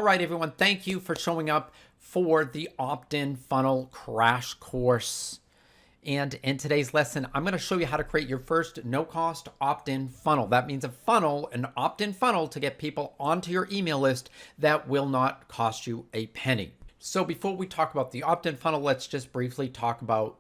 right, everyone, thank you for showing up for the opt-in funnel crash course. And in today's lesson, I'm going to show you how to create your first no-cost opt-in funnel. That means a funnel, an opt-in funnel to get people onto your email list that will not cost you a penny. So before we talk about the opt-in funnel, let's just briefly talk about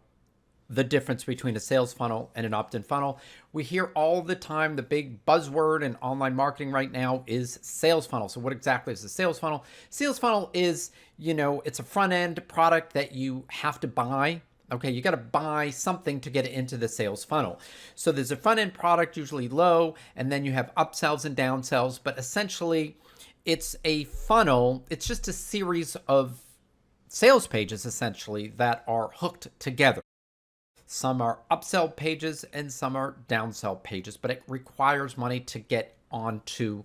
the difference between a sales funnel and an opt-in funnel. We hear all the time, the big buzzword in online marketing right now is sales funnel. So what exactly is a sales funnel? Sales funnel is, it's a front-end product that you have to buy. Okay, you got to buy something to get it into the sales funnel. So there's a front-end product, usually low, and then you have upsells and downsells, but essentially it's a funnel. It's just a series of sales pages, essentially, that are hooked together. Some are upsell pages and some are downsell pages, but it requires money to get onto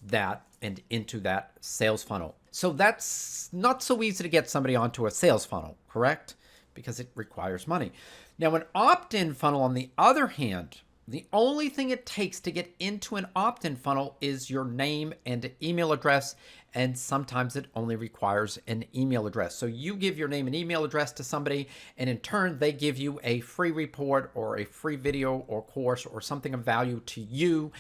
that and into that sales funnel. So that's not so easy to get somebody onto a sales funnel, correct? Because it requires money. Now, an opt-in funnel, on the other hand, the only thing it takes to get into an opt-in funnel is your name and email address, and sometimes it only requires an email address. So you give your name and email address to somebody, and in turn, they give you a free report or a free video or course or something of value to you,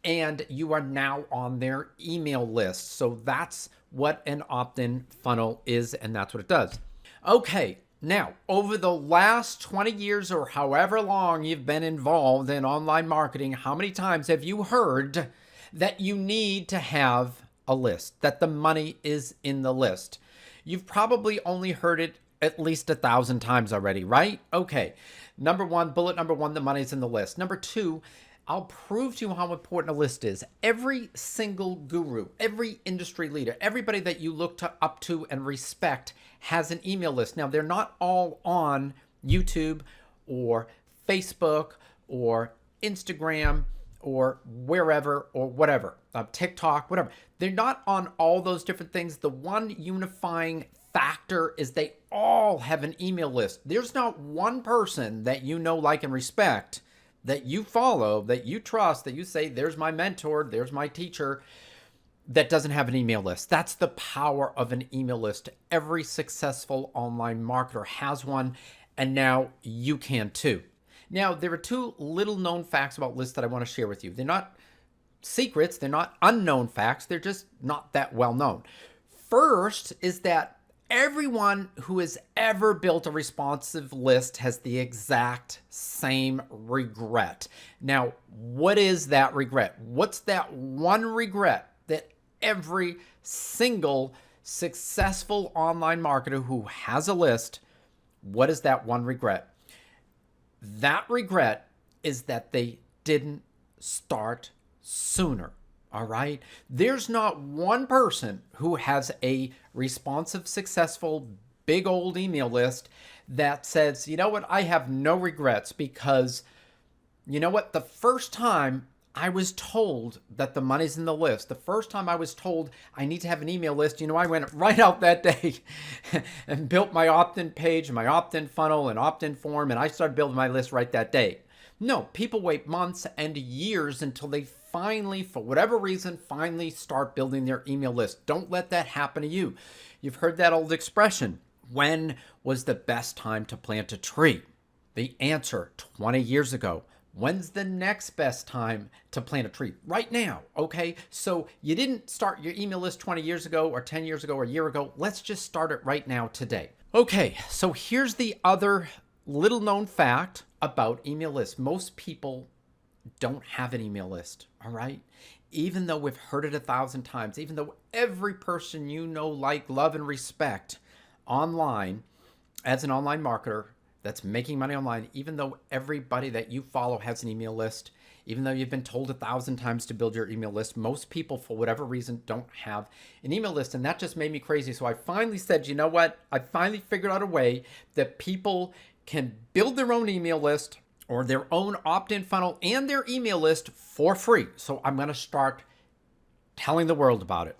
and you are now on their email list. So that's what an opt-in funnel is, and that's what it does. Okay. Now, over the last 20 years or however long you've been involved in online marketing, how many times have you heard that you need to have a list, that the money is in the list? You've probably only heard it at least 1,000 times already, right? Okay. Bullet number one, the money's in the list. Number two, I'll prove to you how important a list is. Every single guru, every industry leader, everybody that you look up to and respect has an email list. Now, they're not all on YouTube or Facebook or Instagram or wherever or whatever, TikTok, whatever. They're not on all those different things. The one unifying factor is they all have an email list. There's not one person that you know, like, and respect that you follow, that you trust, that you say, there's my mentor, there's my teacher, that doesn't have an email list. That's the power of an email list. Every successful online marketer has one, and now you can too. Now, there are two little known facts about lists that I want to share with you. They're not secrets, they're not unknown facts, they're just not that well known. First is that everyone who has ever built a responsive list has the exact same regret. Now, what is that regret? What's that one regret that every single successful online marketer who has a list, what is that one regret? That regret is that they didn't start sooner. All right. There's not one person who has a responsive, successful, big old email list that says, you know what, I have no regrets because, you know what, the first time I was told that the money's in the list, the first time I was told I need to have an email list, I went right out that day and built my opt-in page, my opt-in funnel and opt-in form, and I started building my list right that day. No, people wait months and years until they finally, for whatever reason, finally start building their email list. Don't let that happen to you. You've heard that old expression, when was the best time to plant a tree? The answer, 20 years ago. When's the next best time to plant a tree? Right now, okay? So you didn't start your email list 20 years ago or 10 years ago or a year ago. Let's just start it right now today. Okay, so here's the other little known fact about email lists. Most people don't have an email list, all right? Even though we've heard it 1,000 times, even though every person you know, like, love, and respect online as an online marketer that's making money online, even though everybody that you follow has an email list, even though you've been told 1,000 times to build your email list, most people, for whatever reason, don't have an email list. And that just made me crazy. So I finally said, you know what? I finally figured out a way that people can build their own email list or their own opt-in funnel and their email list for free. So I'm going to start telling the world about it.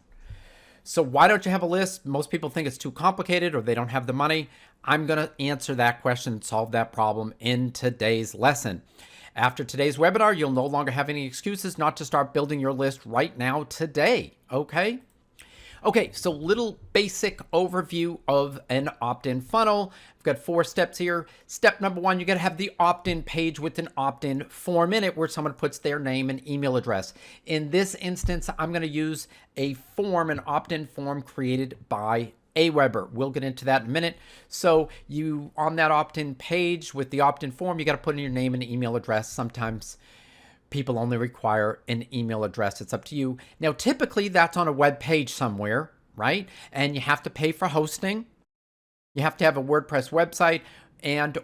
So why don't you have a list? Most people think it's too complicated or they don't have the money. I'm going to answer that question and solve that problem in today's lesson. After today's webinar, you'll no longer have any excuses not to start building your list right now today, okay? Okay, so little basic overview of an opt-in funnel. I've got 4 steps here. Step number 1, you got to have the opt-in page with an opt-in form in it where someone puts their name and email address. In this instance, I'm going to use a form, an opt-in form created by Aweber. We'll get into that in a minute. So you, on that opt-in page with the opt-in form, you got to put in your name and email address. Sometimes people only require an email address. It's up to you. Now, typically that's on a web page somewhere, right? And you have to pay for hosting. You have to have a WordPress website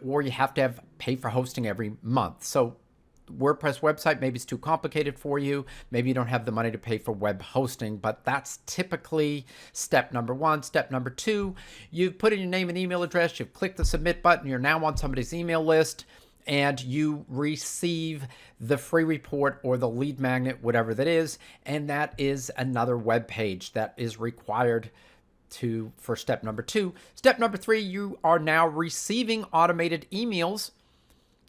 or you have to pay for hosting every month. So WordPress website, maybe it's too complicated for you. Maybe you don't have the money to pay for web hosting, but that's typically step number 1. Step number 2, you've put in your name and email address, you've clicked the submit button, you're now on somebody's email list, and you receive the free report or the lead magnet, whatever that is, and that is another web page that is required for step number 2. Step number 3, you are now receiving automated emails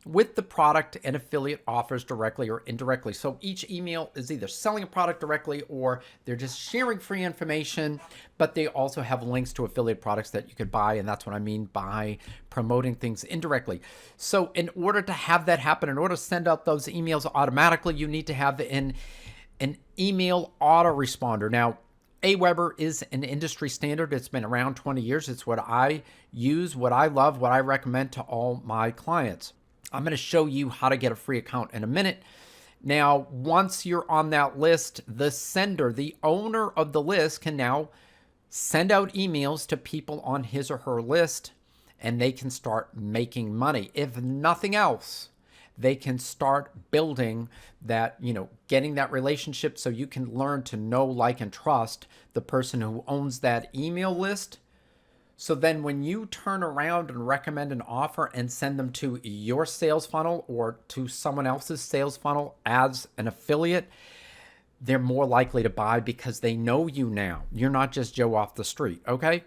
with the product and affiliate offers directly or indirectly. So each email is either selling a product directly or they're just sharing free information, but they also have links to affiliate products that you could buy. And that's what I mean by promoting things indirectly. So in order to have that happen, in order to send out those emails automatically, you need to have an email autoresponder. Now, Aweber is an industry standard. It's been around 20 years. It's what I use, what I love, what I recommend to all my clients. I'm going to show you how to get a free account in a minute. Now, once you're on that list, the sender, the owner of the list, can now send out emails to people on his or her list, and they can start making money. If nothing else, they can start building that, getting that relationship so you can learn to know, like, and trust the person who owns that email list. So then when you turn around and recommend an offer and send them to your sales funnel or to someone else's sales funnel as an affiliate, they're more likely to buy because they know you now. You're not just Joe off the street, okay?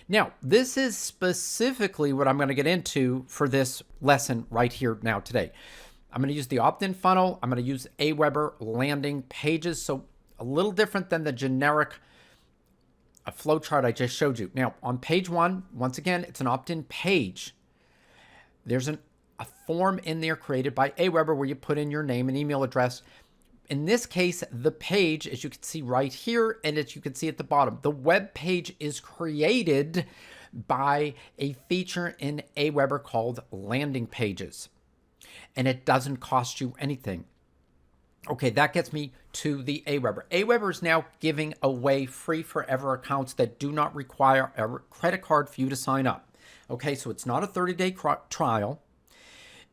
Now, this is specifically what I'm going to get into for this lesson right here now today. I'm going to use the opt-in funnel. I'm going to use Aweber landing pages. So a little different than the generic a flowchart I just showed you. Now, on page 1, once again, it's an opt-in page. There's a form in there created by Aweber where you put in your name and email address. In this case, the page, as you can see right here, and as you can see at the bottom, the web page is created by a feature in Aweber called landing pages. And it doesn't cost you anything. Okay, that gets me to the Aweber. Aweber is now giving away free forever accounts that do not require a credit card for you to sign up. Okay, so it's not a 30-day trial.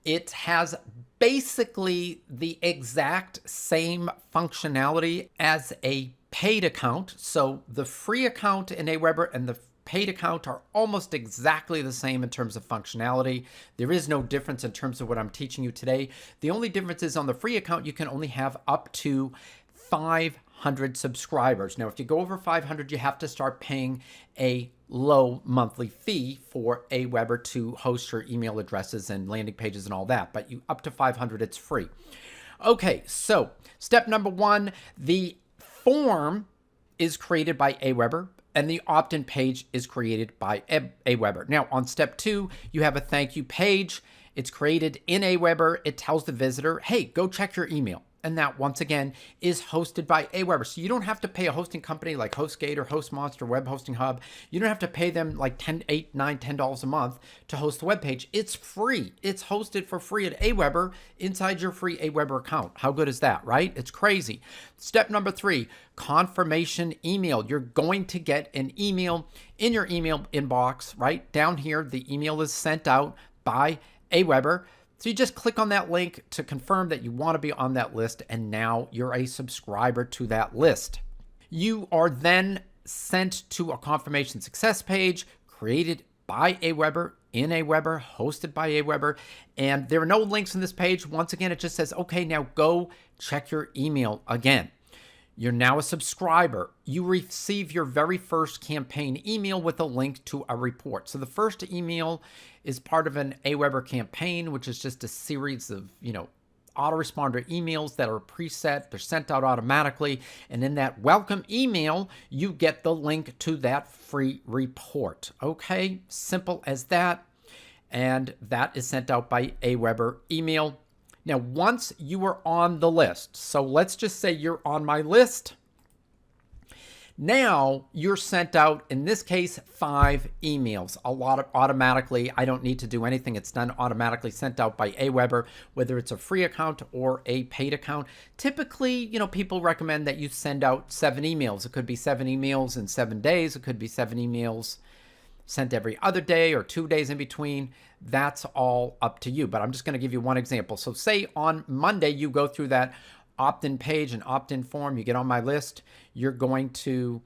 It has basically the exact same functionality as a paid account. So the free account in Aweber and the paid account are almost exactly the same in terms of functionality. There is no difference in terms of what I'm teaching you today. The only difference is on the free account, you can only have up to 500 subscribers. Now, if you go over 500, you have to start paying a low monthly fee for Aweber to host your email addresses and landing pages and all that. But up to 500, it's free. Okay, so step number 1, the form is created by Aweber. And the opt-in page is created by Aweber. Now, on step 2, you have a thank you page. It's created in Aweber. It tells the visitor, hey, go check your email. And that, once again, is hosted by Aweber. So you don't have to pay a hosting company like HostGator, HostMonster, Web Hosting Hub. You don't have to pay them like $8, $9, $10 a month to host the web page. It's free. It's hosted for free at Aweber inside your free Aweber account. How good is that, right? It's crazy. Step number 3, confirmation email. You're going to get an email in your email inbox, right? Down here, the email is sent out by Aweber. So you just click on that link to confirm that you want to be on that list, and now you're a subscriber to that list. You are then sent to a confirmation success page created by Aweber, in Aweber, hosted by Aweber, and there are no links in this page. Once again, it just says, okay, now go check your email again. You're now a subscriber. You receive your very first campaign email with a link to a report. So the first email is part of an Aweber campaign, which is just a series of, autoresponder emails that are preset. They're sent out automatically. And in that welcome email, you get the link to that free report. Okay, simple as that. And that is sent out by Aweber email. Now, once you are on the list, so let's just say you're on my list. Now you're sent out, in this case, 5 emails, a lot of automatically. I don't need to do anything. It's done automatically, sent out by Aweber, whether it's a free account or a paid account. Typically, people recommend that you send out 7 emails. It could be 7 emails in 7 days. It could be 7 emails sent every other day or 2 days in between. That's all up to you. But I'm just going to give you one example. So say on Monday, you go through that opt-in page and opt-in form, you get on my list, you're going to,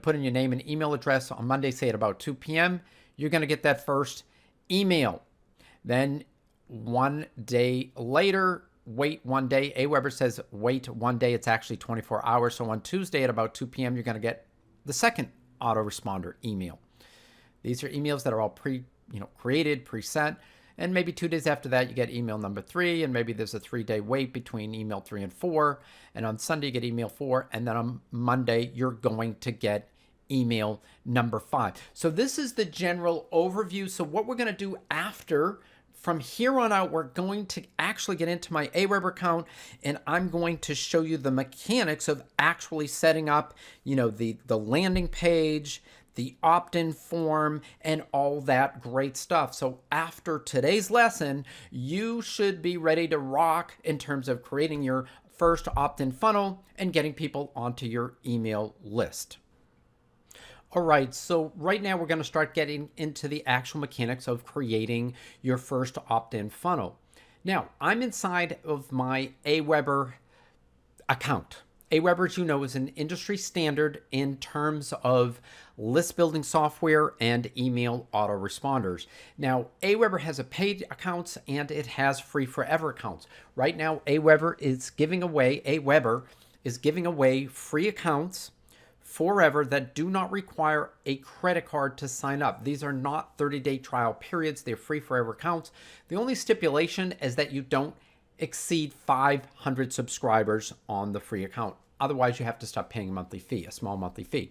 put in your name and email address on Monday, say at about 2 p.m., you're going to get that first email. Then 1 day later, wait 1 day. Aweber says wait 1 day. It's actually 24 hours. So on Tuesday at about 2 p.m., you're going to get the second autoresponder email. These are emails that are all created, preset. And maybe 2 days after that, you get email number 3, and maybe there's a 3-day wait between email 3 and 4. And on Sunday, you get email 4, and then on Monday, you're going to get email number 5. So this is the general overview. So what we're going to do from here on out, we're going to actually get into my Aweber account, and I'm going to show you the mechanics of actually setting up, the landing page, the opt-in form, and all that great stuff. So after today's lesson, you should be ready to rock in terms of creating your first opt-in funnel and getting people onto your email list. All right, so right now we're going to start getting into the actual mechanics of creating your first opt-in funnel. Now, I'm inside of my Aweber account. Aweber, as you know, is an industry standard in terms of list building software and email autoresponders. Now, Aweber has a paid accounts and it has free forever accounts. Right now, Aweber is giving away free accounts forever that do not require a credit card to sign up. These are not 30-day trial periods. They're free forever accounts. The only stipulation is that you don't exceed 500 subscribers on the free account. Otherwise, you have to stop paying a monthly fee, a small monthly fee.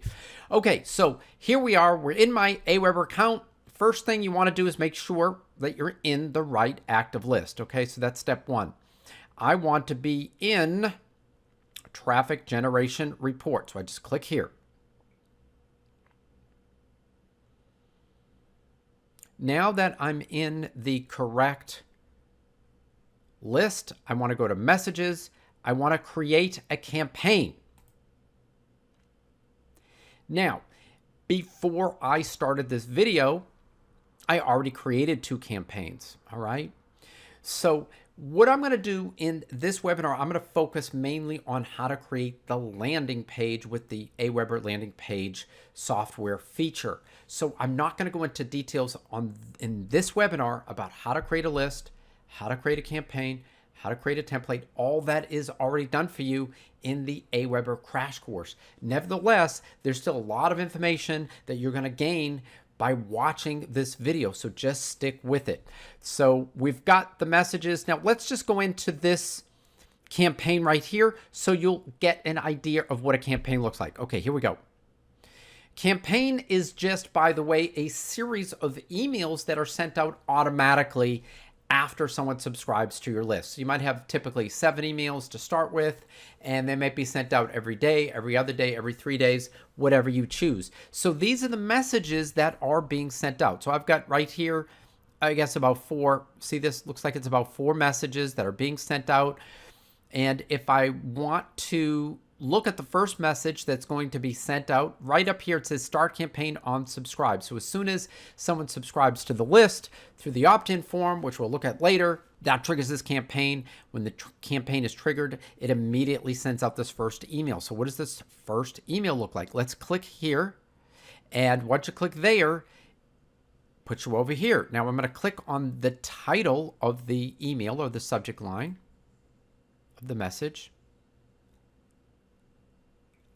Okay, so here we are. We're in my Aweber account. First thing you want to do is make sure that you're in the right active list. Okay, so that's step 1. I want to be in traffic generation report. So I just click here. Now that I'm in the correct list, I want to go to messages. I want to create a campaign. Now, before I started this video, I already created 2 campaigns, all right? So what I'm going to do in this webinar, I'm going to focus mainly on how to create the landing page with the Aweber landing page software feature. So I'm not going to go into details in this webinar about how to create a list, how to create a campaign, how to create a template. All that is already done for you in the Aweber crash course. Nevertheless, there's still a lot of information that you're going to gain by watching this video. So just stick with it. So we've got the messages. Now let's just go into this campaign right here so you'll get an idea of what a campaign looks like. Okay, here we go. Campaign is just, by the way, a series of emails that are sent out automatically after someone subscribes to your list. So you might have typically 7 emails to start with, and they might be sent out every day, every other day, every 3 days, whatever you choose. So these are the messages that are being sent out. So I've got right here, I guess about 4. See, this looks like it's about 4 messages that are being sent out. And if I want to look at the first message that's going to be sent out, right up here it says start campaign on subscribe. So as soon as someone subscribes to the list through the opt-in form, which we'll look at later, that triggers this campaign. When the campaign is triggered, it immediately sends out this first email. So what does this first email look like? Let's click here. And once you click there, puts you over here. Now I'm going to click on the title of the email or the subject line of the message.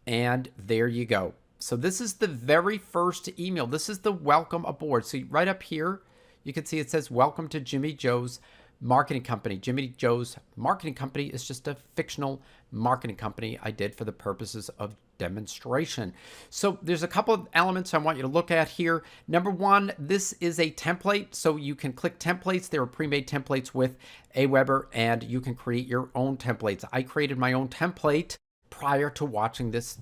And there you go. So this is the very first email. This is the welcome aboard. So right up here, you can see it says welcome to Jimmy Joe's marketing company. Jimmy Joe's marketing company is just a fictional marketing company I did for the purposes of demonstration. So there's a couple of elements I want you to look at here. Number one, this is a template. So you can click templates. There are pre-made templates with Aweber, and you can create your own templates. I created my own template prior to watching this,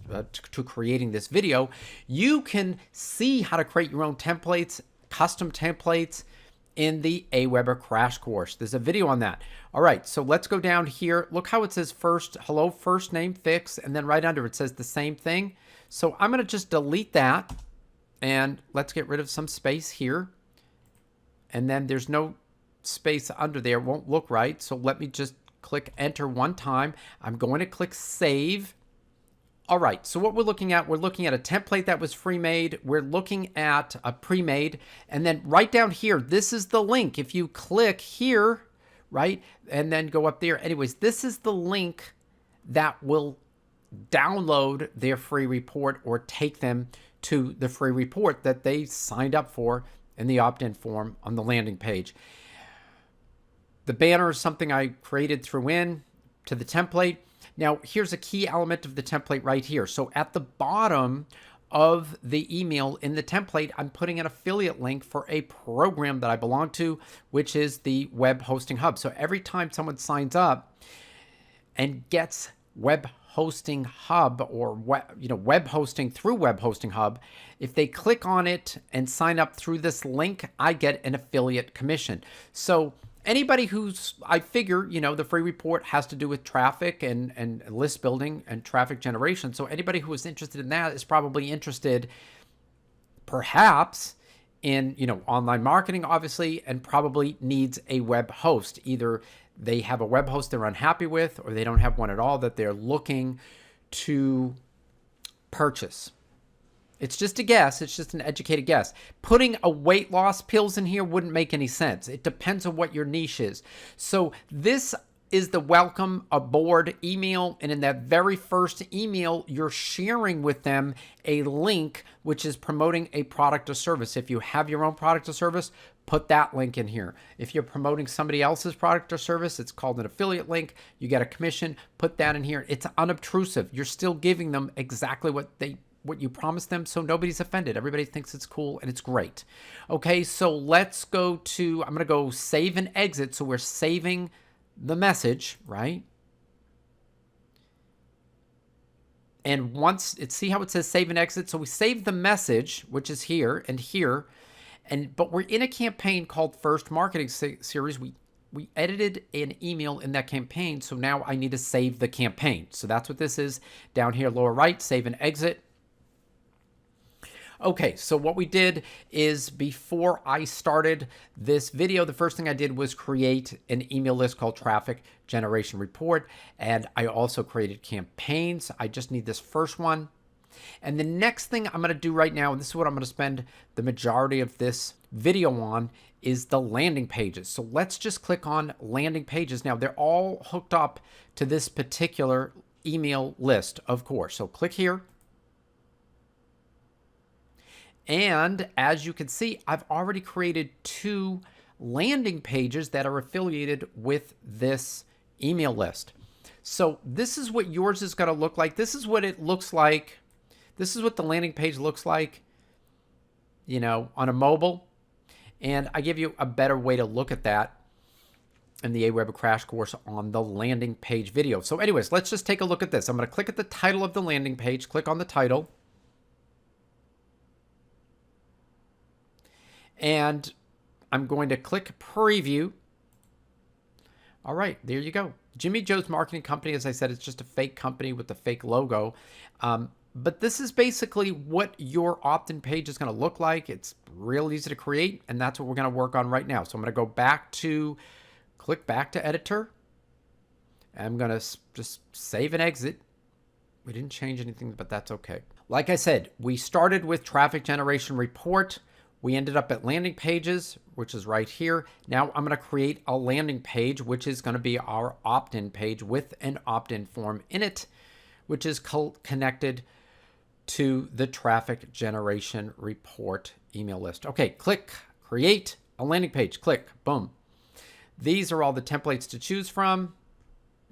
to creating this video. You can see how to create your own templates, custom templates, in the Aweber crash course. There's a video on that. All right, so let's go down here. Look how it says first, hello, first name, fix, and then right under it says the same thing. So I'm gonna just delete that, and let's get rid of some space here. And then there's no space under there, it won't look right. So let me just click enter one time. I'm going to click save. All right, so what we're looking at a template that was free-made. We're looking at a pre-made, and then right down here, this is the link. If you click here, right, and then go up there. Anyways, this is the link that will download their free report or take them to the free report that they signed up for in the opt-in form on the landing page. The banner is something I created through in to the template. Now, here's a key element of the template right here. So at the bottom of the email in the template, I'm putting an affiliate link for a program that I belong to, which is the Web Hosting Hub. So every time someone signs up and gets Web Hosting Hub or web hosting through Web Hosting Hub, if they click on it and sign up through this link, I get an affiliate commission. So anybody who's, I figure, the free report has to do with traffic and list building and traffic generation. So anybody who is interested in that is probably interested perhaps in, online marketing, obviously, and probably needs a web host. Either they have a web host they're unhappy with, or they don't have one at all that they're looking to purchase. It's just a guess. It's just an educated guess. Putting a weight loss pills in here wouldn't make any sense. It depends on what your niche is. So this is the welcome aboard email. And in that very first email, you're sharing with them a link which is promoting a product or service. If you have your own product or service, put that link in here. If you're promoting somebody else's product or service, it's called an affiliate link. You get a commission, put that in here. It's unobtrusive. You're still giving them exactly what you promised them, so nobody's offended. Everybody thinks it's cool and it's great. Okay, so let's go to, I'm gonna go save and exit. So we're saving the message, right? And once see how it says save and exit. So we save the message, which is here and here, but we're in a campaign called First Marketing Series. We edited an email in that campaign, so now I need to save the campaign. So that's what this is down here, lower right, save and exit. Okay, so what we did is before I started this video, the first thing I did was create an email list called Traffic Generation Report, and I also created campaigns. I just need this first one. And the next thing I'm going to do right now, and this is what I'm going to spend the majority of this video on, is the landing pages. So let's just click on landing pages. Now, they're all hooked up to this particular email list, of course. So click here. And as you can see, I've already created 2 landing pages that are affiliated with this email list. So this is what yours is going to look like. This is what it looks like. This is what the landing page looks like, on a mobile. And I give you a better way to look at that in the Aweber crash course on the landing page video. So anyways, let's just take a look at this. I'm going to click at the title of the landing page, click on the title. And I'm going to click preview. All right, there you go. Jimmy Joe's Marketing Company, as I said, it's just a fake company with the fake logo. But this is basically what your opt-in page is going to look like. It's real easy to create, and that's what we're going to work on right now. So I'm going to go back to, click back to editor. I'm going to just save and exit. We didn't change anything, but that's okay. Like I said, we started with Traffic Generation Report. We ended up at landing pages, which is right here. Now I'm going to create a landing page, which is going to be our opt-in page with an opt-in form in it, which is connected to the Traffic Generation Report email list. Okay, click create a landing page. Click, boom. These are all the templates to choose from.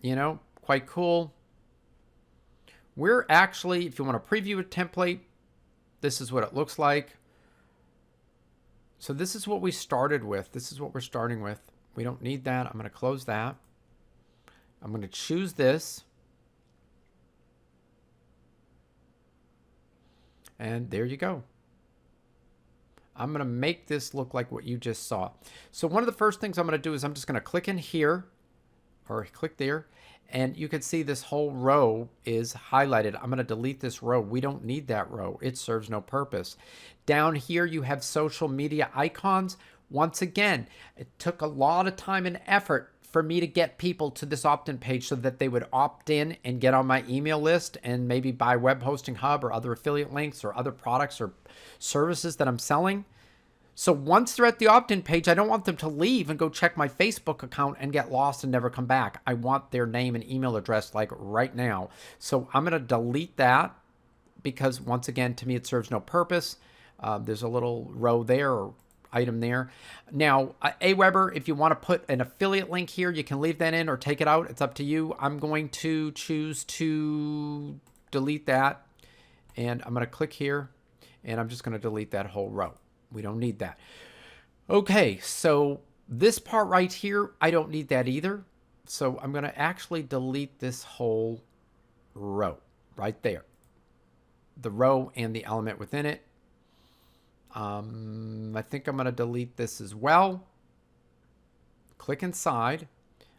You know, quite cool. We're actually, if you want to preview a template, this is what it looks like. So this is what we started with. This is what we're starting with. We don't need that. I'm going to close that. I'm going to choose this. And there you go. I'm going to make this look like what you just saw. So one of the first things I'm going to do is I'm just going to click in here or click there. And you can see this whole row is highlighted. I'm going to delete this row. We don't need that row. It serves no purpose. Down here, you have social media icons. Once again, it took a lot of time and effort for me to get people to this opt-in page so that they would opt in and get on my email list and maybe buy Web Hosting Hub or other affiliate links or other products or services that I'm selling. So once they're at the opt-in page, I don't want them to leave and go check my Facebook account and get lost and never come back. I want their name and email address like right now. So I'm going to delete that because once again, to me, it serves no purpose. There's a little row there or item there. Now, Aweber, if you want to put an affiliate link here, you can leave that in or take it out. It's up to you. I'm going to choose to delete that. And I'm going to click here and I'm just going to delete that whole row. We don't need that. Okay, so this part right here, I don't need that either. So I'm going to actually delete this whole row right there. The row and the element within it. I think I'm going to delete this as well. Click inside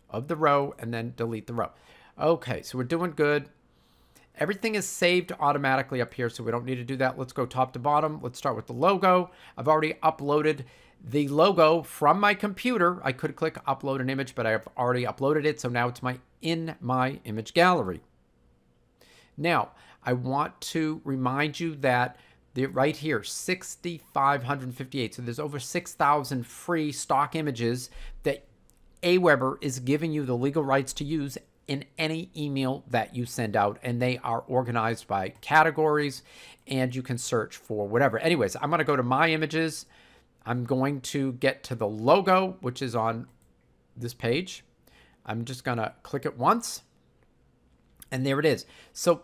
of the row and then delete the row. Okay, so we're doing good. Everything is saved automatically up here, so we don't need to do that. Let's go top to bottom. Let's start with the logo. I've already uploaded the logo from my computer. I could click upload an image, but I've already uploaded it, so now it's in my image gallery. Now, I want to remind you that right here, 6,558. So there's over 6,000 free stock images that Aweber is giving you the legal rights to use in any email that you send out, and they are organized by categories and you can search for whatever. Anyways, I'm going to go to my images. I'm going to get to the logo, which is on this page. I'm just going to click it once and there it is. So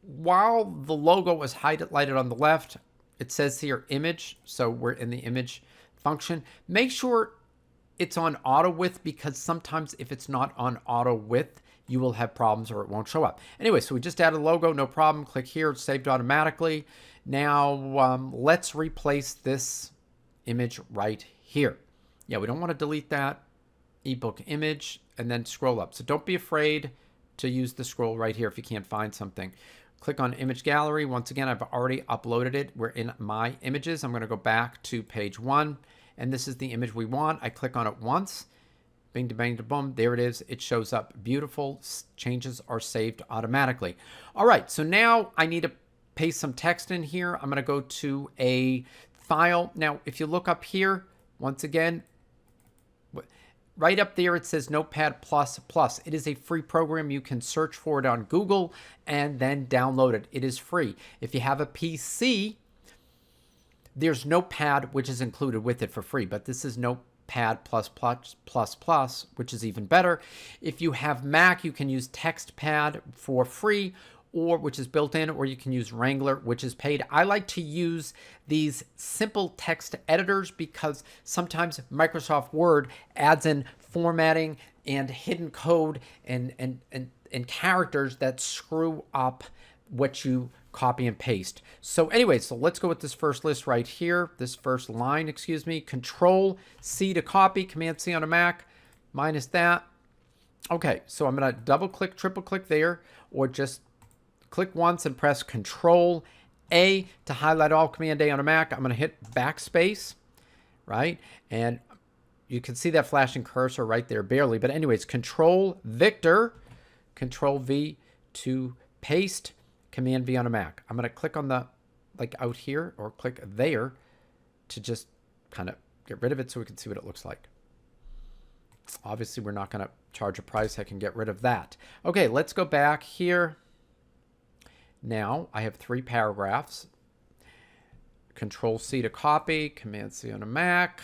while the logo is highlighted on the left, it says here image. So we're in the image function. Make sure it's on auto width because sometimes if it's not on auto width, you will have problems or it won't show up. Anyway, so we just added a logo, no problem. Click here, it's saved automatically. Now let's replace this image right here. Yeah, we don't want to delete that ebook image and then scroll up. So don't be afraid to use the scroll right here if you can't find something. Click on image gallery. Once again, I've already uploaded it. We're in my images. I'm going to go back to page 1 and this is the image we want. I click on it once. Bing, to bang, to boom. There it is. It shows up beautiful. Changes are saved automatically. All right. So now I need to paste some text in here. I'm going to go to a file. Now, if you look up here, once again, right up there, it says Notepad++. It is a free program. You can search for it on Google and then download it. It is free. If you have a PC, there's Notepad, which is included with it for free, but this is Notepad++, which is even better. If you have Mac, you can use TextPad for free, or which is built in, or you can use Wrangler, which is paid. I like to use these simple text editors because sometimes Microsoft Word adds in formatting and hidden code and characters that screw up what you copy and paste. So anyway, so let's go with this first list right here. This first line, excuse me. Control C to copy, Command C on a Mac, minus that. Okay, so I'm going to double click, triple click there, or just click once and press Control A to highlight all, Command A on a Mac. I'm going to hit backspace, right? And you can see that flashing cursor right there, barely. But anyways, Control Victor, Control V to paste, Command V on a Mac. I'm going to click on the, like out here, or click there to just kind of get rid of it so we can see what it looks like. Obviously, we're not going to charge a price. I can get rid of that. Okay, let's go back here. Now, I have 3 paragraphs. Control C to copy, Command C on a Mac.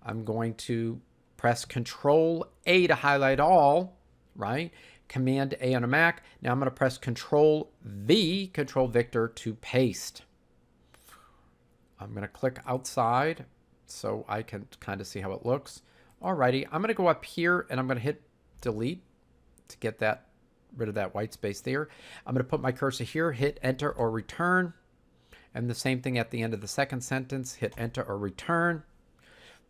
I'm going to press Control A to highlight all, right? Command A on a Mac. Now I'm going to press Control V, Control Victor, to paste. I'm going to click outside so I can kind of see how it looks. Alrighty, I'm going to go up here and I'm going to hit delete to get that rid of that white space there. I'm going to put my cursor here, hit enter or return. And the same thing at the end of the second sentence, hit enter or return.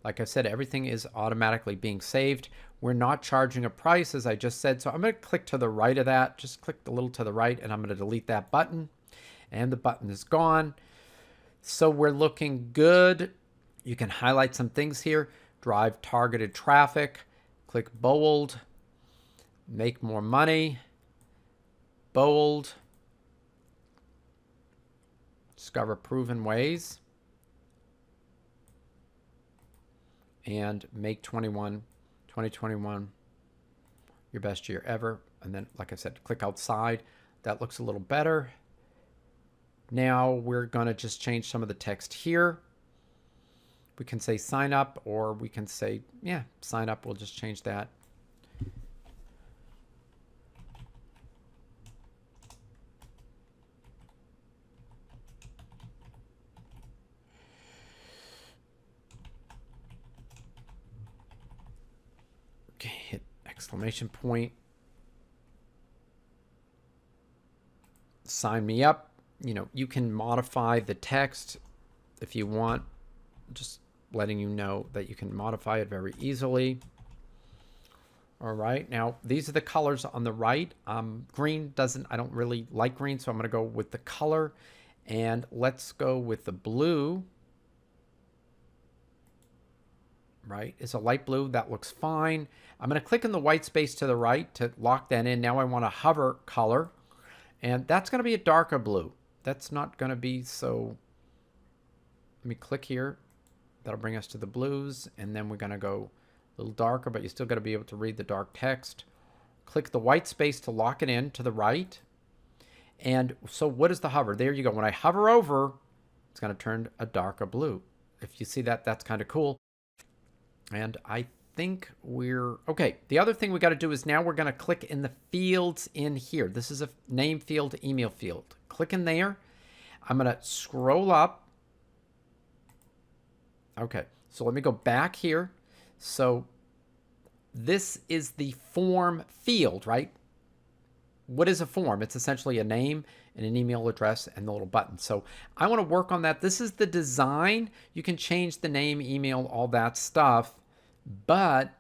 Like I said, everything is automatically being saved. We're not charging a price, as I just said. So I'm going to click to the right of that. Just click a little to the right, and I'm going to delete that button. And the button is gone. So we're looking good. You can highlight some things here. Drive targeted traffic. Click bold. Make more money. Bold. Discover proven ways. And make 2021 your best year ever. And then, like I said, click outside. That looks a little better. Now we're going to just change some of the text here. We can say sign up, or we can say, yeah, sign up. We'll just change that. Okay, hit exclamation point. Sign me up. You know, you can modify the text if you want. Just letting you know that you can modify it very easily. All right, now these are the colors on the right. Green doesn't, I don't really like green, so I'm going to go with the color. And let's go with the blue. Right, it's a light blue. That looks fine. I'm going to click in the white space to the right to lock that in. Now I want a hover color, and that's going to be a darker blue. That's not going to be so. Let me click here. That'll bring us to the blues, and then we're going to go a little darker, but you still got to be able to read the dark text. Click the white space to lock it in to the right. And so what is the hover? There you go. When I hover over, it's going to turn a darker blue. If you see that, that's kind of cool. And I think we're okay. The other thing we got to do is now we're going to click in the fields in here. This is a name field, email field. Click in there. I'm going to scroll up. Okay, so let me go back here. So this is the form field, right? What is a form? It's essentially a name and an email address and the little button. So I want to work on that. This is the design. You can change the name, email, all that stuff. But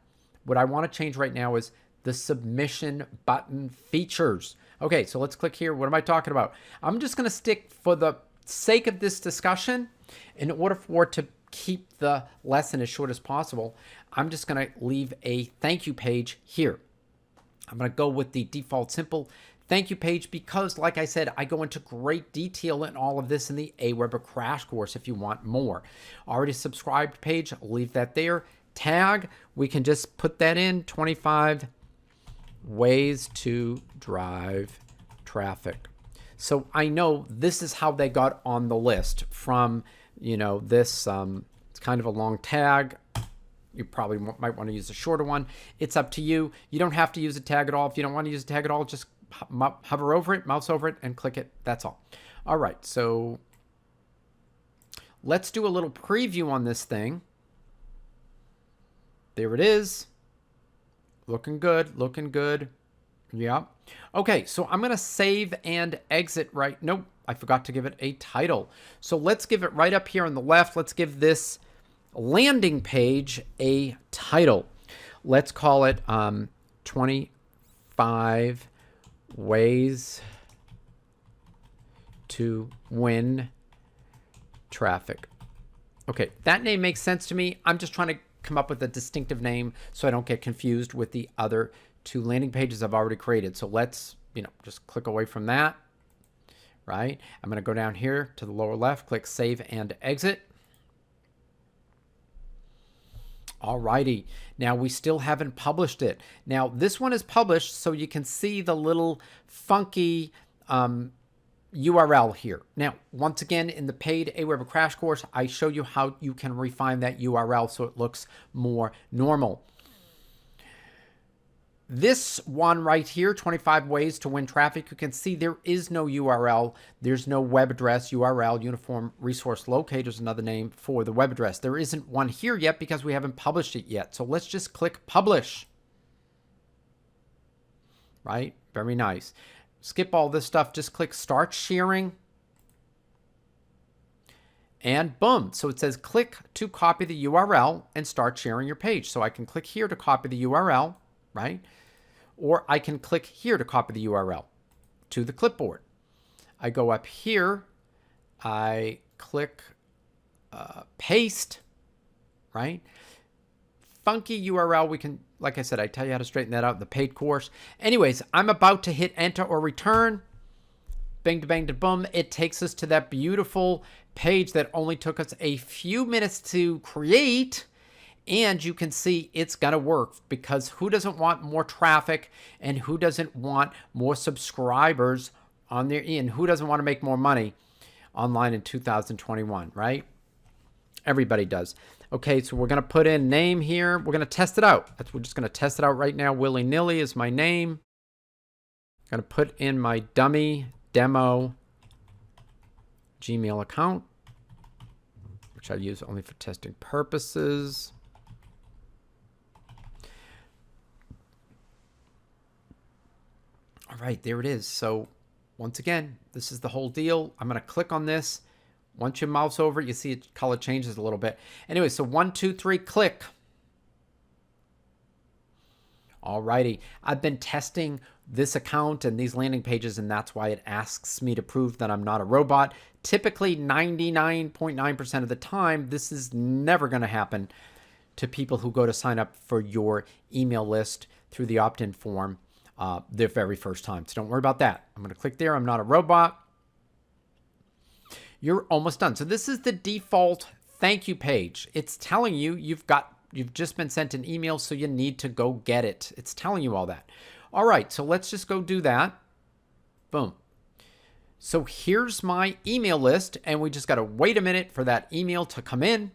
what I want to change right now is the submission button features. Okay, so let's click here. What am I talking about? I'm just going to stick, for the sake of this discussion, in order for it to keep the lesson as short as possible, I'm just going to leave a thank you page here. I'm going to go with the default simple thank you page because, like I said, I go into great detail in all of this in the Aweber crash course if you want more. Already subscribed page, I'll leave that there. Tag, we can just put that in, 25 ways to drive traffic. So I know this is how they got on the list from, you know, this, it's kind of a long tag. You probably might want to use a shorter one. It's up to you. You don't have to use a tag at all. If you don't want to use a tag at all, just hover over it, mouse over it, and click it. That's all. All right, so let's do a little preview on this thing. There it is. Looking good, looking good. Yeah. Okay, so I'm going to save and exit right. Nope, I forgot to give it a title. So let's give it right up here on the left. Let's give this landing page a title. Let's call it 25 ways to win traffic. Okay, that name makes sense to me. I'm just trying to come up with a distinctive name so I don't get confused with the other two landing pages I've already created. So let's, you know, just click away from that, right? I'm going to go down here to the lower left, click save and exit. Alrighty, now we still haven't published it. Now this one is published, so you can see the little funky URL here. Now, once again, in the paid Aweber crash course, I show you how you can refine that URL so it looks more normal. This one right here, 25 ways to win traffic, you can see there is no URL. There's no web address. URL, Uniform Resource Locator, is another name for the web address. There isn't one here yet because we haven't published it yet. So let's just click publish. Right? Very nice. Skip all this stuff. Just click start sharing. And boom. So it says click to copy the URL and start sharing your page. So I can click here to copy the URL, right? Or I can click here to copy the URL to the clipboard. I go up here, I click paste, right? Funky URL, we can, like I said, I tell you how to straighten that out in the paid course. Anyways, I'm about to hit enter or return. Bang, to bang, to boom. It takes us to that beautiful page that only took us a few minutes to create. And you can see it's going to work, because who doesn't want more traffic, and who doesn't want more subscribers on their end? Who doesn't want to make more money online in 2021, right? Everybody does. Okay, so we're going to put in name here. We're going to test it out. We're just going to test it out right now. Willy-nilly is my name. I'm going to put in my dummy demo Gmail account, which I use only for testing purposes. All right, there it is. So once again, this is the whole deal. I'm going to click on this. Once you mouse over it, you see it color changes a little bit. Anyway, so 1, 2, 3, click. All righty. I've been testing this account and these landing pages, and that's why it asks me to prove that I'm not a robot. Typically, 99.9% of the time, this is never going to happen to people who go to sign up for your email list through the opt-in form their very first time. So don't worry about that. I'm going to click there. I'm not a robot. You're almost done. So this is the default thank you page. It's telling you you've just been sent an email, so you need to go get it. It's telling you all that. All right, so let's just go do that. Boom. So here's my email list, and we just got to wait a minute for that email to come in.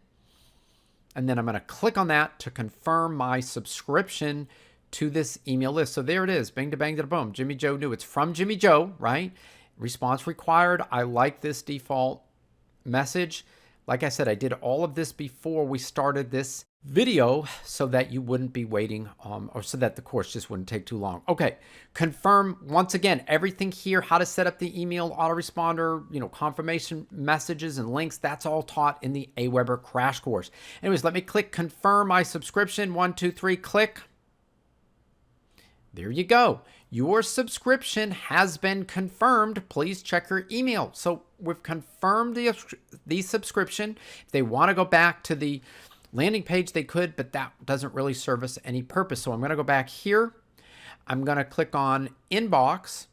And then I'm going to click on that to confirm my subscription to this email list. So there it is. Bang to bang to boom. Jimmy Joe knew. It's from Jimmy Joe, right? Response required. I like this default message. Like I said, I did all of this before we started this video so that you wouldn't be waiting, or so that the course just wouldn't take too long. Okay, confirm once again, everything here, how to set up the email autoresponder, confirmation messages and links, that's all taught in the Aweber crash course. Anyways, let me click confirm my subscription. 1, 2, 3, click. There you go. Your subscription has been confirmed. Please check your email. So we've confirmed the subscription. If they want to go back to the landing page, they could, but that doesn't really serve us any purpose. So I'm going to go back here. I'm going to click on inbox,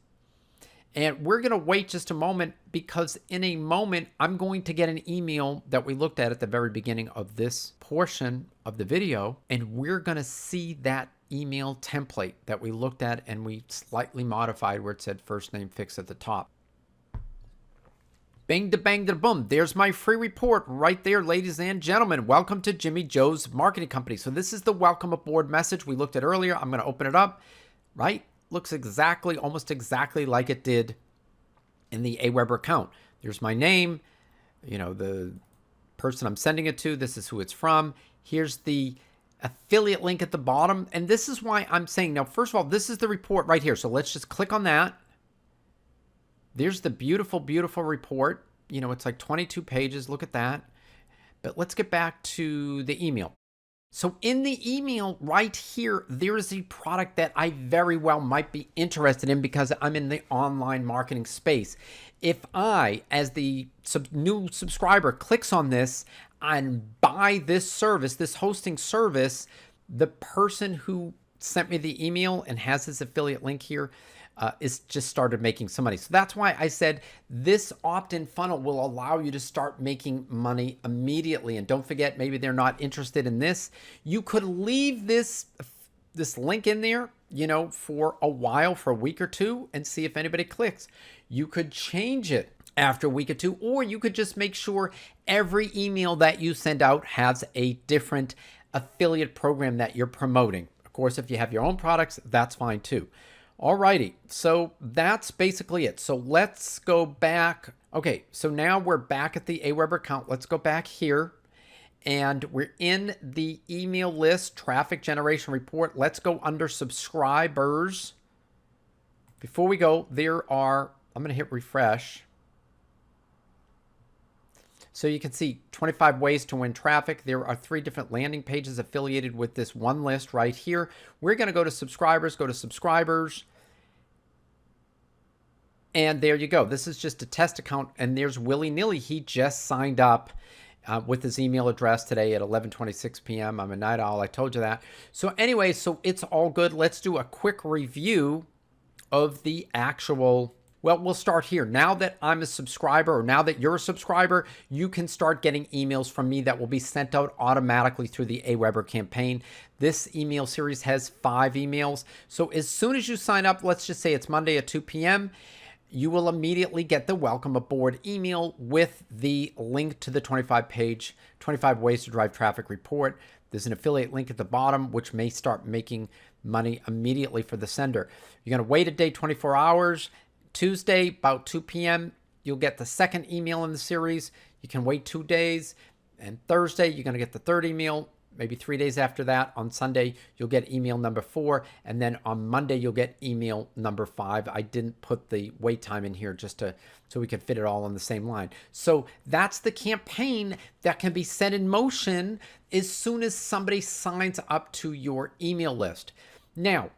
and we're going to wait just a moment, because in a moment, I'm going to get an email that we looked at the very beginning of this portion of the video, and we're going to see that email template that we looked at and we slightly modified where it said first name fixed at the top. Bang to bang to boom. There's my free report right there, ladies and gentlemen. Welcome to Jimmy Joe's Marketing Company. So this is the welcome aboard message we looked at earlier. I'm going to open it up, right? Looks exactly, almost exactly like it did in the Aweber account. There's my name, the person I'm sending it to. This is who it's from. Here's the affiliate link at the bottom. And this is why I'm saying, now, first of all, this is the report right here. So let's just click on that. There's the beautiful, beautiful report. It's like 22 pages. Look at that. But let's get back to the email. So in the email right here, there is a product that I very well might be interested in because I'm in the online marketing space. If I, as the new subscriber, clicks on this and buy this service, this hosting service, the person who sent me the email and has this affiliate link here is just started making some money. So that's why I said this opt-in funnel will allow you to start making money immediately. And don't forget, maybe they're not interested in this. You could leave this link in there, for a while, for a week or two, and see if anybody clicks. You could change it after a week or two, or you could just make sure every email that you send out has a different affiliate program that you're promoting. course, if you have your own products, that's fine too. Alrighty, so that's basically it. So let's go back. Okay, so now we're back at the Aweber account. Let's go back here. And we're in the email list traffic generation report. Let's go under subscribers. Before we go, I'm going to hit refresh. So you can see 25 ways to win traffic. There are 3 different landing pages affiliated with this one list right here. We're going to go to subscribers, and there you go. This is just a test account, and there's willy-nilly. He just signed up with his email address today at 11:26 p.m. I'm a night owl. I told you that. So anyway, so it's all good. Let's do a quick review of the actual. Well, we'll start here. Now that I'm a subscriber, or now that you're a subscriber, you can start getting emails from me that will be sent out automatically through the Aweber campaign. This email series has 5 emails. So as soon as you sign up, let's just say it's Monday at 2 p.m., you will immediately get the welcome aboard email with the link to the 25 ways to drive traffic report. There's an affiliate link at the bottom, which may start making money immediately for the sender. You're going to wait a day, 24 hours. Tuesday, about 2 p.m., you'll get the second email in the series. You can wait 2 days. And Thursday, you're going to get the third email. Maybe 3 days after that. On Sunday, you'll get email number 4. And then on Monday, you'll get email number 5. I didn't put the wait time in here just so we could fit it all on the same line. So that's the campaign that can be set in motion as soon as somebody signs up to your email list. Now,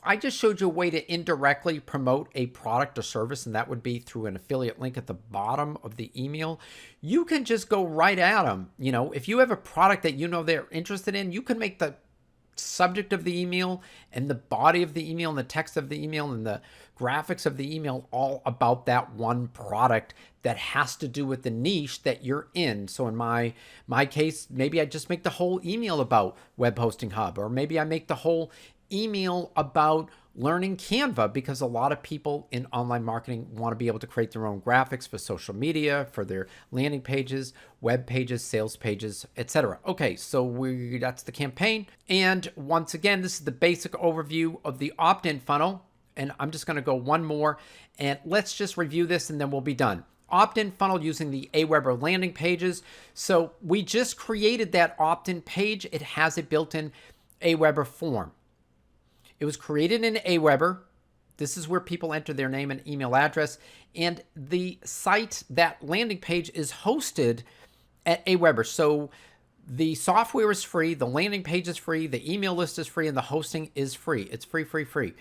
I just showed you a way to indirectly promote a product or service, and that would be through an affiliate link at the bottom of the email. You can just go right at them. You know, if you have a product that you know they're interested in, you can make the subject of the email and the body of the email and the text of the email and the graphics of the email all about that one product that has to do with the niche that you're in. So in my case, maybe I just make the whole email about Web Hosting Hub, or maybe I make the whole email about learning Canva, because a lot of people in online marketing want to be able to create their own graphics for social media, for their landing pages, web pages, sales pages, etc. Okay, so that's the campaign. And once again, this is the basic overview of the opt-in funnel. And I'm just going to go one more, and let's just review this and then we'll be done. Opt-in funnel using the Aweber landing pages. So we just created that opt-in page. It has a built-in Aweber form. It was created in Aweber. This is where people enter their name and email address. And the site, that landing page, is hosted at Aweber. So the software is free, the landing page is free, the email list is free, and the hosting is free. It's free.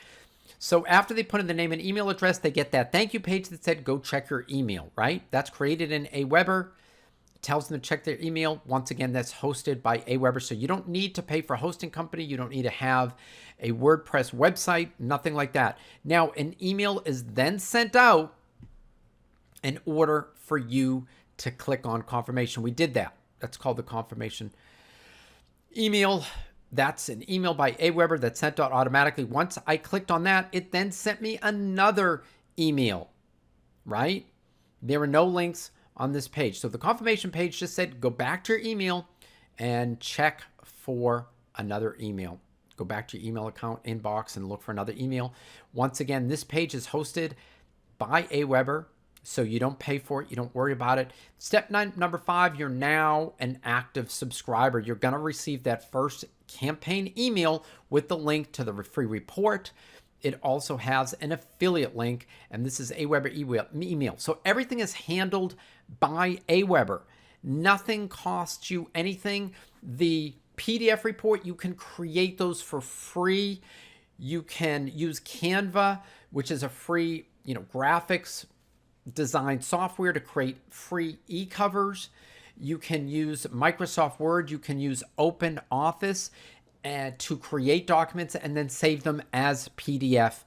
So after they put in the name and email address, they get that thank you page that said, go check your email, right? That's created in Aweber. Tells them to check their email. Once again, that's hosted by Aweber. So you don't need to pay for a hosting company. You don't need to have a WordPress website, nothing like that. Now, an email is then sent out in order for you to click on confirmation. We did that. That's called the confirmation email. That's an email by Aweber that's sent out automatically. Once I clicked on that, it then sent me another email, right? There were no links on this page. So the confirmation page just said, go back to your email and check for another email. Go back to your email account inbox and look for another email. Once again, this page is hosted by Aweber, so you don't pay for it. You don't worry about it. Step number 5, you're now an active subscriber. You're going to receive that first campaign email with the link to the free report. It also has an affiliate link, and this is Aweber email. So everything is handled by Aweber. Nothing costs you anything. The PDF report, you can create those for free. You can use Canva, which is a free, graphics design software to create free e-covers. You can use Microsoft Word. You can use OpenOffice to create documents and then save them as PDF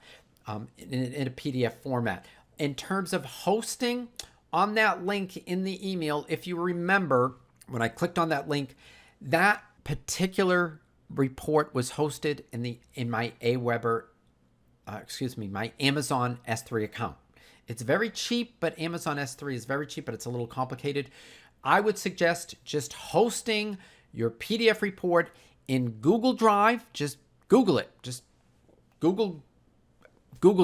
in a PDF format. In terms of hosting, on that link in the email, if you remember, when I clicked on that link, that particular report was hosted in my my Amazon S3 account. It's very cheap, but Amazon S3 is very cheap, but it's a little complicated. I would suggest just hosting your PDF report in Google Drive. Just Google it. Just Google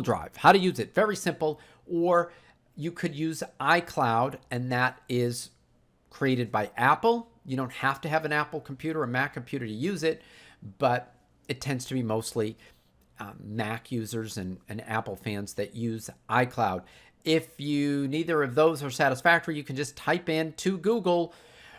Drive, how to use it. Very simple. Or you could use iCloud, and that is created by Apple. You don't have to have an Apple computer or Mac computer to use it, but it tends to be mostly Mac users and Apple fans that use iCloud. If neither of those are satisfactory, you can just type in to Google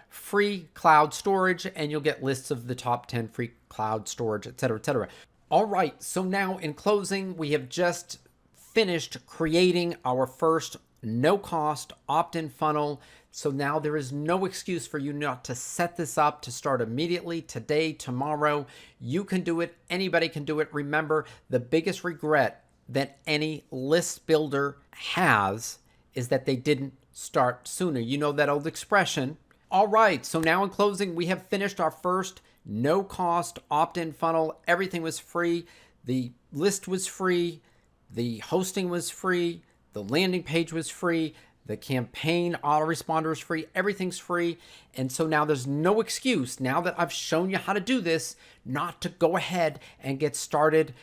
free cloud storage, and you'll get lists of the top 10 free cloud storage, et cetera, et cetera. All right, so now in closing, we have just finished creating our first no-cost opt-in funnel. So now there is no excuse for you not to set this up, to start immediately, today, tomorrow. You can do it. Anybody can do it. Remember, the biggest regret that any list builder has is that they didn't start sooner. You know that old expression. All right, so now in closing, we have finished our first no-cost opt-in funnel. Everything was free. The list was free. The hosting was free. The landing page was free. The campaign autoresponder is free. Everything's free. And so now there's no excuse, now that I've shown you how to do this, not to go ahead and get started.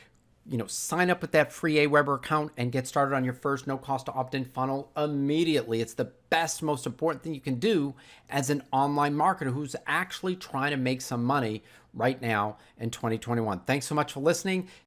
Sign up with that free Aweber account and get started on your first no-cost opt-in funnel immediately. It's the best, most important thing you can do as an online marketer who's actually trying to make some money right now in 2021. Thanks so much for listening.